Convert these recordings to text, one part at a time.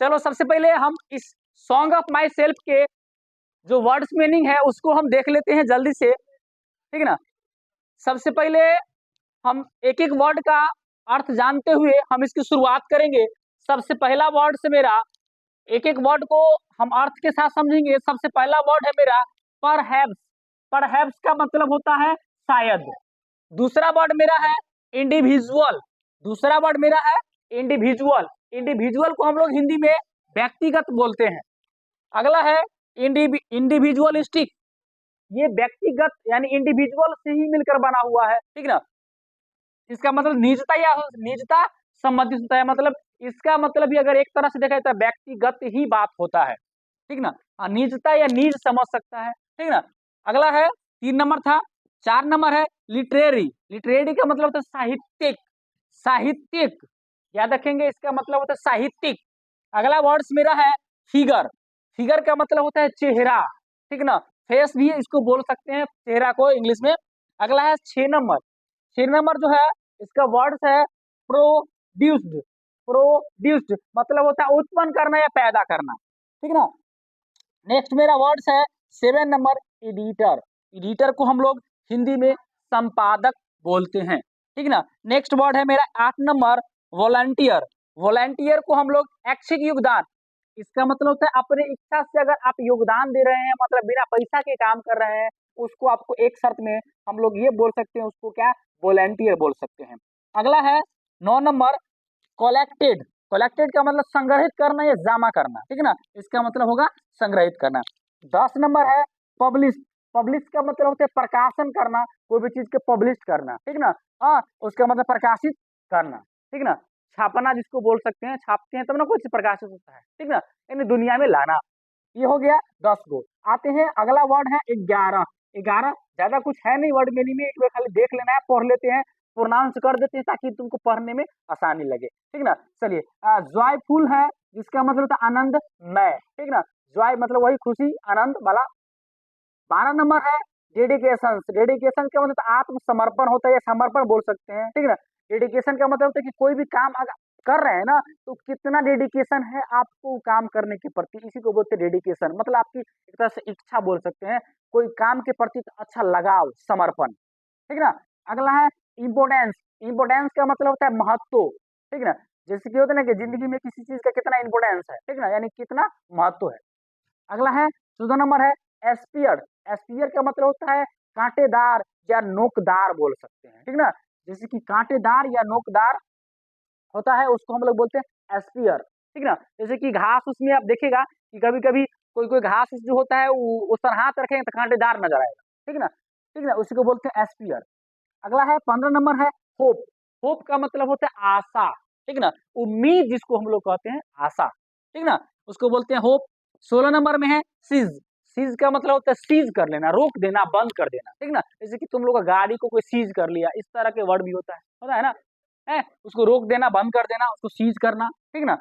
चलो सबसे पहले हम इस सॉन्ग ऑफ माई सेल्फ के जो वर्ड्स मीनिंग है उसको हम देख लेते हैं जल्दी से, ठीक है ना। सबसे पहले हम एक एक वर्ड का अर्थ जानते हुए हम इसकी शुरुआत करेंगे। सबसे पहला वर्ड से मेरा एक एक वर्ड को हम अर्थ के साथ समझेंगे। सबसे पहला वर्ड है मेरा परहैप्स। परहैप्स का मतलब होता है शायद। दूसरा वर्ड मेरा है इंडिविजुअल। दूसरा वर्ड मेरा है इंडिविजुअल। इंडिविजुअल को हम लोग हिंदी में व्यक्तिगत बोलते हैं। अगला है इंडिविजुअलिस्टिक। ये व्यक्तिगत यानी इंडिविजुअल से ही मिलकर बना हुआ है, ठीक ना। इसका मतलब निजता या निजता संबंधित होता है। मतलब इसका मतलब भी अगर एक तरह से देखा जाए तो व्यक्तिगत ही बात होता है, ठीक ना। निजता या निज समझ सकता है, ठीक ना। अगला है 3 नंबर था। 4 नंबर है लिटरेरी। लिटरेरी का मतलब होता है साहित्यिक। साहित्यिक याद रखेंगे, इसका मतलब होता है साहित्यिक। अगला वर्ड्स मेरा है फिगर। फिगर का मतलब होता है चेहरा, ठीक ना। फेस भी इसको बोल सकते हैं, चेहरा को इंग्लिश में। अगला है 6 नंबर। 6 नंबर जो है इसका वर्ड्स है प्रोड्यूस्ड। प्रोड्यूस्ड मतलब होता है उत्पन्न करना या पैदा करना, ठीक ना। नेक्स्ट मेरा वर्ड्स है 7 नंबर एडिटर। एडिटर को हम लोग हिंदी में संपादक बोलते हैं, ठीक ना। नेक्स्ट वर्ड है मेरा 8 नंबर वॉलंटियर। वॉलंटियर को हम लोग ऐच्छिक योगदान। इसका मतलब होता है अपने इच्छा से अगर आप योगदान दे रहे हैं, मतलब बिना पैसा के काम कर रहे हैं, उसको आपको एक शर्त में हम लोग ये बोल सकते हैं, उसको क्या वॉलंटियर बोल सकते हैं। अगला है 9 नंबर कलेक्टेड। कलेक्टेड का मतलब संग्रहित करना या जमा करना, ठीक है ना। इसका मतलब होगा संग्रहित करना। 10 नंबर है पब्लिश। पब्लिश का मतलब होता है प्रकाशन करना, कोई भी चीज के पब्लिश करना, ठीक ना। हाँ, उसका मतलब प्रकाशित करना, ठीक ना। छापना जिसको बोल सकते हैं, छापते हैं तब ना कोई चीज प्रकाशित होता है, ठीक ना। यानी दुनिया में लाना। ये हो गया 10 गो। आते हैं अगला वर्ड है 11। 11 ज्यादा कुछ है नहीं वर्ड मीनिंग में, एक बार खाली देख लेना है, पढ़ लेते हैं, प्रोनाउंस कर देते हैं ताकि तुमको पढ़ने में आसानी लगे, ठीक ना। चलिए जॉयफुल है, जिसका मतलब होता है आनंदमय, ठीक ना। जॉय मतलब वही खुशी, आनंद वाला। 12 नंबर है डेडिकेशन। डेडिकेशन का मतलब आत्मसमर्पण होता है या समर्पण बोल सकते हैं, ठीक है ना। डेडिकेशन का मतलब होता है कि कोई भी काम अगर कर रहे हैं ना, तो कितना डेडिकेशन है आपको काम करने के प्रति, इसी को बोलते हैं डेडिकेशन। मतलब आपकी एक तरह से इच्छा बोल सकते हैं, कोई काम के प्रति अच्छा लगाव, समर्पण, ठीक ना। अगला है इम्पोर्टेंस। इम्पोर्टेंस का मतलब होता है महत्व, ठीक ना। जैसे कि होता है ना कि जिंदगी में किसी चीज का कितना इंपोर्टेंस है, ठीक ना, यानी कितना महत्व है। अगला है 14 नंबर है एस्पियर। एस्पियर का मतलब होता है कांटेदार या नोकदार बोल सकते हैं, ठीक ना। जैसे कि कांटेदार या नोकदार होता है, उसको हम लोग बोलते हैं एस्पियर, ठीक ना। जैसे कि घास, उसमें आप देखेगा कि कभी कभी कोई कोई घास जो होता है वो उस तरह हाथ रखेंगे तो कांटेदार नजर आएगा, ठीक ना, ठीक ना, उसी को बोलते हैं एस्पियर। अगला है 15 नंबर है होप। होप का मतलब होता है आशा, ठीक ना, उम्मीद जिसको हम लोग कहते हैं आशा, ठीक ना, उसको बोलते हैं होप। 16 नंबर में है सीज। सीज का मतलब होता है सीज कर लेना, रोक देना, बंद कर देना, ठीक ना। जैसे कि तुम लोग का गाड़ी को कोई सीज कर लिया, इस तरह के वर्ड भी होता है ना, है उसको रोक देना, बंद कर देना, उसको सीज करना, ठीक ना।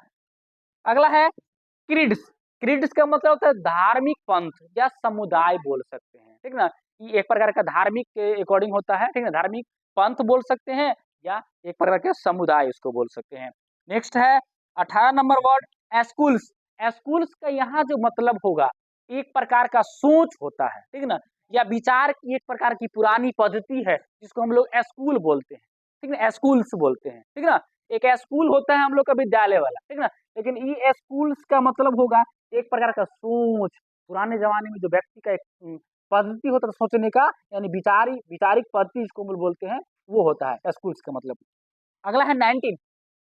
अगला है क्रीड्स। क्रीड्स का मतलब होता है धार्मिक पंथ या समुदाय बोल सकते हैं, ठीक ना। ये एक प्रकार का धार्मिक के अकॉर्डिंग होता है, ठीक ना। धार्मिक पंथ बोल सकते हैं या एक प्रकार के समुदाय इसको बोल सकते हैं। नेक्स्ट है 18 नंबर वर्ड एस्कूल्स। एस्कूल्स का यहाँ जो मतलब होगा, एक प्रकार का सोच होता है, ठीक ना, या विचार की एक प्रकार की पुरानी पद्धति है, जिसको हम लोग स्कूल बोलते हैं, ठीक ना, स्कूल्स बोलते हैं, ठीक ना। एक स्कूल होता है हम लोग का विद्यालय वाला, ठीक ना। लेकिन ये स्कूल्स का मतलब होगा एक प्रकार का सोच, पुराने जमाने में जो व्यक्ति का एक पद्धति होता था सोचने का, यानी विचारिक पद्धति जिसको हम लोग बोलते हैं, वो होता है स्कूल्स का मतलब। अगला है 19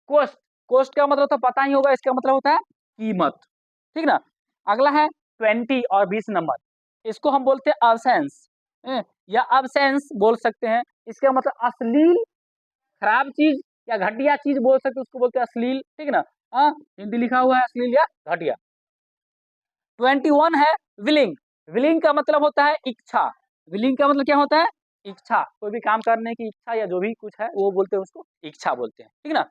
कोस्ट। कोस्ट का मतलब तो पता ही होगा, इसका मतलब होता है कीमत, ठीक ना। अगला है 20 और 20 नंबर। इसको हम बोलते हैं अब्सेंस या अब्सेंस बोल सकते हैं। इसका मतलब अश्लील, खराब चीज या घटिया चीज बोल सकते हैं, उसको बोलते हैं अश्लील, ठीक ना। हाँ, हिंदी लिखा हुआ है अश्लील या घटिया। 21 है विलिंग। विलिंग का मतलब होता है इच्छा। विलिंग का मतलब क्या होता है इच्छा, कोई भी काम करने की इच्छा या जो भी कुछ है वो बोलते हैं, उसको इच्छा बोलते हैं, ठीक ना।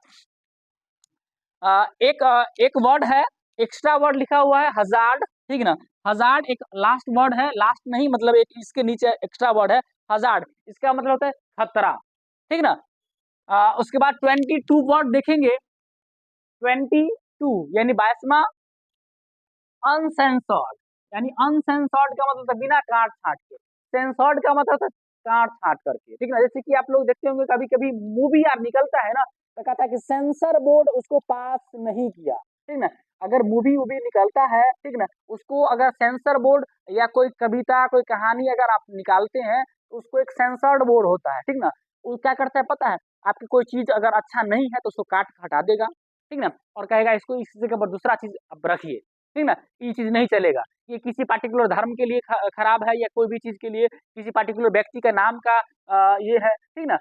एक वर्ड है, एक्स्ट्रा वर्ड लिखा हुआ है हजार्ड, ठीक ना। हजार्ड एक लास्ट वर्ड है, लास्ट नहीं मतलब एक इसके नीचे एक्स्ट्रा वर्ड है हजार्ड। इसका मतलब होता है खतरा, ठीक ना। उसके बाद 22 वर्ड देखेंगे। 22 यानी 22वां अनसेंसर्ड, यानी अनसेंसर्ड का मतलब था बिना काट छाट के, सेंसर्ड का मतलब था काट छाट करके, ठीक ना। जैसे कि आप लोग देखते होंगे कभी कभी मूवी यार निकलता है ना, तो कहता है कि सेंसर बोर्ड उसको पास नहीं किया, ठीक ना। अगर मूवी वूवी निकलता है, ठीक ना, उसको अगर सेंसर बोर्ड या कोई कविता कोई कहानी अगर आप निकालते हैं तो उसको एक सेंसर्ड बोर्ड होता है, ठीक ना। वो क्या करता है पता है, आपकी कोई चीज अगर अच्छा नहीं है तो उसको काट के हटा देगा, ठीक ना, और कहेगा इसको इस जगह पर दूसरा चीज अब रखिए, ठीक ना, ये चीज नहीं चलेगा, ये किसी पार्टिकुलर धर्म के लिए खराब है, या कोई भी चीज के लिए किसी पार्टिकुलर व्यक्ति का नाम का ये है, ठीक ना।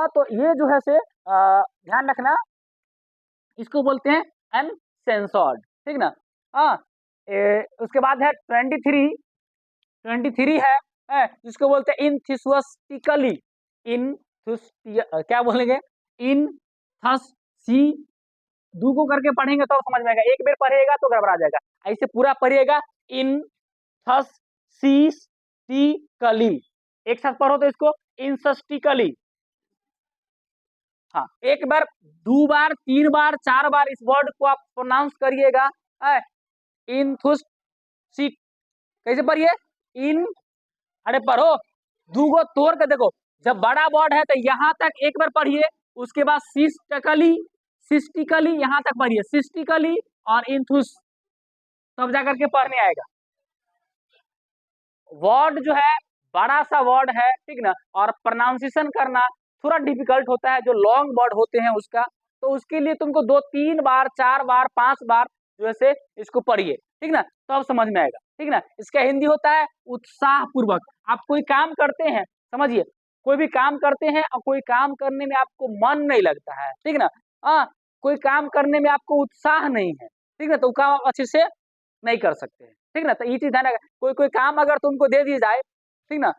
तो ये जो है से ध्यान रखना, इसको बोलते हैं अनसेंसर्ड, ठीक ना। हाँ, उसके बाद है 23, 23 है जिसको बोलते हैं इनथियोस्टिकली, इन क्या बोलेंगे, इन थस सी, दू को करके पढ़ेंगे तो समझ में आएगा, एक बार पढ़ेगा तो गड़बड़ा जाएगा, ऐसे पूरा पढ़िएगा, इन थस सी कली, एक साथ पढ़ो तो इसको इंसस्टिकली। हाँ, एक बार, दो बार, तीन बार, चार बार इस वर्ड को आप प्रोनाउंस करिएगा, इनथुस सी, कैसे पढ़िए, इन, अरे पढ़ो, दूगो तोड़ के देखो, जब बड़ा वर्ड है तो यहां तक एक बार पढ़िए, उसके बाद सिस्टिकली, सिस्टिकली यहां तक पढ़िए, सिस्टिकली और इंथुस, तब जाकर के पढ़ने आएगा। वर्ड जो है बड़ा सा वर्ड है, ठीक ना, और प्रोनाउंसिएशन करना थोड़ा डिफिकल्ट होता है, जो लॉन्ग वर्ड होते हैं उसका, तो उसके लिए तुमको 2-3 बार, 4 बार, 5 बार जो है से इसको पढ़िए, ठीक ना, तब समझ में आएगा, ठीक ना। इसका हिंदी होता है उत्साह पूर्वक। आप कोई काम करते हैं, समझिए, कोई भी काम करते हैं और कोई काम करने में आपको मन नहीं लगता है, ठीक ना, हाँ, कोई काम करने में आपको उत्साह नहीं है, ठीक ना, तो काम आप अच्छे से नहीं कर सकते हैं, ठीक ना। तो ये चीज ध्यान रखना, कोई कोई काम अगर तुमको दे दी जाए, ठीक ना,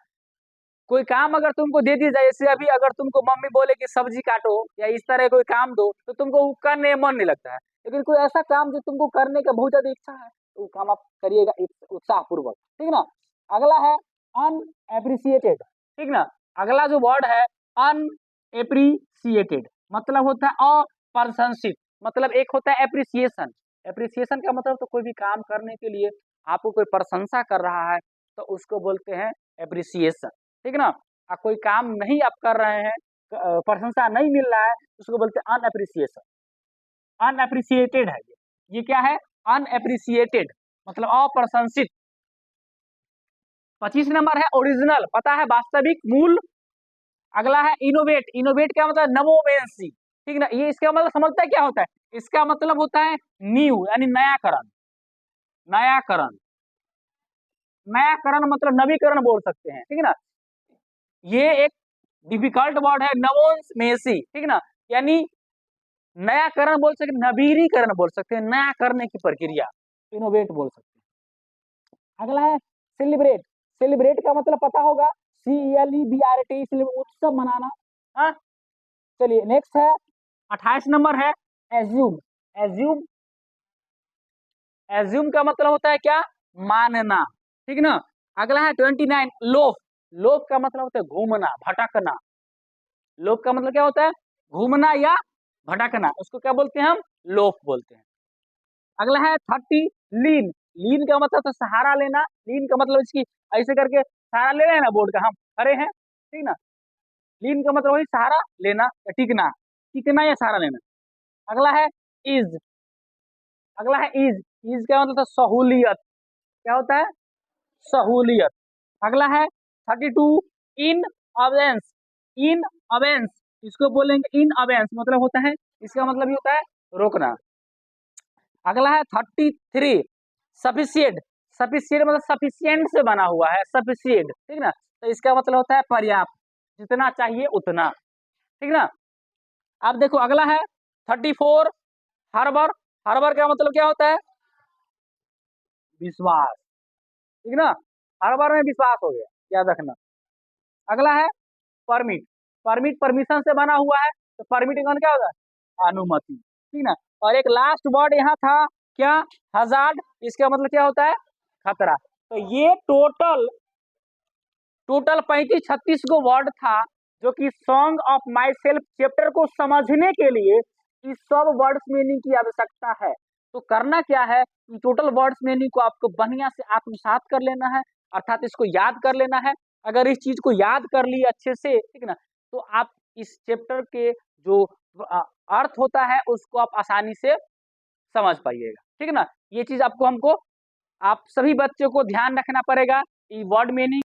कोई काम अगर तुमको दे दी जाए, जैसे अभी अगर तुमको मम्मी बोले कि सब्जी काटो या इस तरह कोई काम दो, तो तुमको वो करने में मन नहीं लगता है, लेकिन कोई ऐसा काम जो तुमको करने का बहुत ज्यादा इच्छा है, तो वो काम आप करिएगा उत्साह पूर्वक, ठीक ना। अगला है अनएप्रिसिएटेड, ठीक ना। अगला जो वर्ड है अनएप्रिसिएटेड, मतलब होता है अप्रशंसित, मतलब एक होता है एप्रिसिएशन, एप्रिसिएशन का मतलब तो कोई भी काम करने के लिए आपको कोई प्रशंसा कर रहा है तो उसको बोलते हैं एप्रिसिएशन, ठीक ना। कोई काम नहीं आप कर रहे हैं, प्रशंसा नहीं मिल रहा है, उसको बोलते हैं अनएप्रिसिएशन, अनएप्रिसिएटेड है ये क्या है, अनएप्रिसिएटेड मतलब अप्रशंसित। 25 नंबर है ओरिजिनल, पता है वास्तविक, मूल। अगला है इनोवेट, इनोवेट क्या मतलब नवोवेंसी, ठीक ना, ये इसका मतलब समझता है क्या होता है, इसका मतलब होता है न्यू, यानी नयाकरण, नयाकरण, नयाकरण मतलब नवीकरण बोल सकते हैं, ठीक है ना। ये एक डिफिकल्ट वर्ड है, नवोन्मेषी, ठीक ना, यानी नयाकरण बोल सकते, नवीनीकरण बोल सकते हैं, नया करने की प्रक्रिया, इनोवेट बोल सकते हैं। अगला है सेलिब्रेट, सेलिब्रेट का मतलब पता होगा, CELEBRAT, उत्सव मनाना। हाँ, चलिए नेक्स्ट है 28 नंबर है एज्यूम, एज्यूम, एज्यूम का मतलब होता है क्या, मानना, ठीक ना। अगला है 29 लोफ, लोफ का मतलब होता है घूमना, भटकना, लोफ का मतलब क्या होता है, घूमना या भटकना, उसको क्या बोलते हैं हम, लोफ बोलते हैं। अगला है 30 लीन, लीन का मतलब तो सहारा लेना, लीन का मतलब इसकी ऐसे करके सहारा ले रहे हैं ना, बोर्ड का हम खड़े हैं, ठीक ना, लीन का मतलब वही सहारा लेना या टिकना, टिकना या सहारा लेना। अगला है इज, अगला है इज का मतलब सहूलियत, क्या होता है, सहूलियत। अगला है 32 इन अवेंस, इन अवेंस, इसको बोलेंगे इन अवेंस मतलब होता है, इसका मतलब ये होता है रोकना। अगला है 33 सफिशिएंट, सफिशिएंट मतलब सफिशिएंट से बना हुआ है, सफिशिएंट, ठीक ना, तो इसका मतलब होता है पर्याप्त, जितना चाहिए उतना, ठीक ना। अब देखो अगला है 34 हर्बर, हर्बर का मतलब क्या होता है, विश्वास, ठीक ना, हर्बर में विश्वास हो गया, याद रखना। अगला है परमिट, परमिट परमिशन से बना हुआ है, तो परमिट का क्या होता है, अनुमति, ठीक ना। और एक लास्ट वर्ड यहाँ था क्या, हजार्ड, इसका मतलब क्या होता है, खतरा। तो ये टोटल टोटल 35-36 गो वर्ड था, जो कि song of my self chapter को समझने के लिए इस सब वर्ड्स मीनिंग की आवश्यकता है। तो करना क्या है कि टोटल वर्ड्स मीनिंग को आपको बढ़िया से आत्मसात कर लेना है, अर्थात इसको याद कर लेना है। अगर इस चीज को याद कर लिए अच्छे से, ठीक ना, तो आप इस चैप्टर के जो अर्थ होता है उसको आप आसानी से समझ पाइएगा, ठीक है ना। ये चीज आपको हमको आप सभी बच्चों को ध्यान रखना पड़ेगा, वर्ड मीनिंग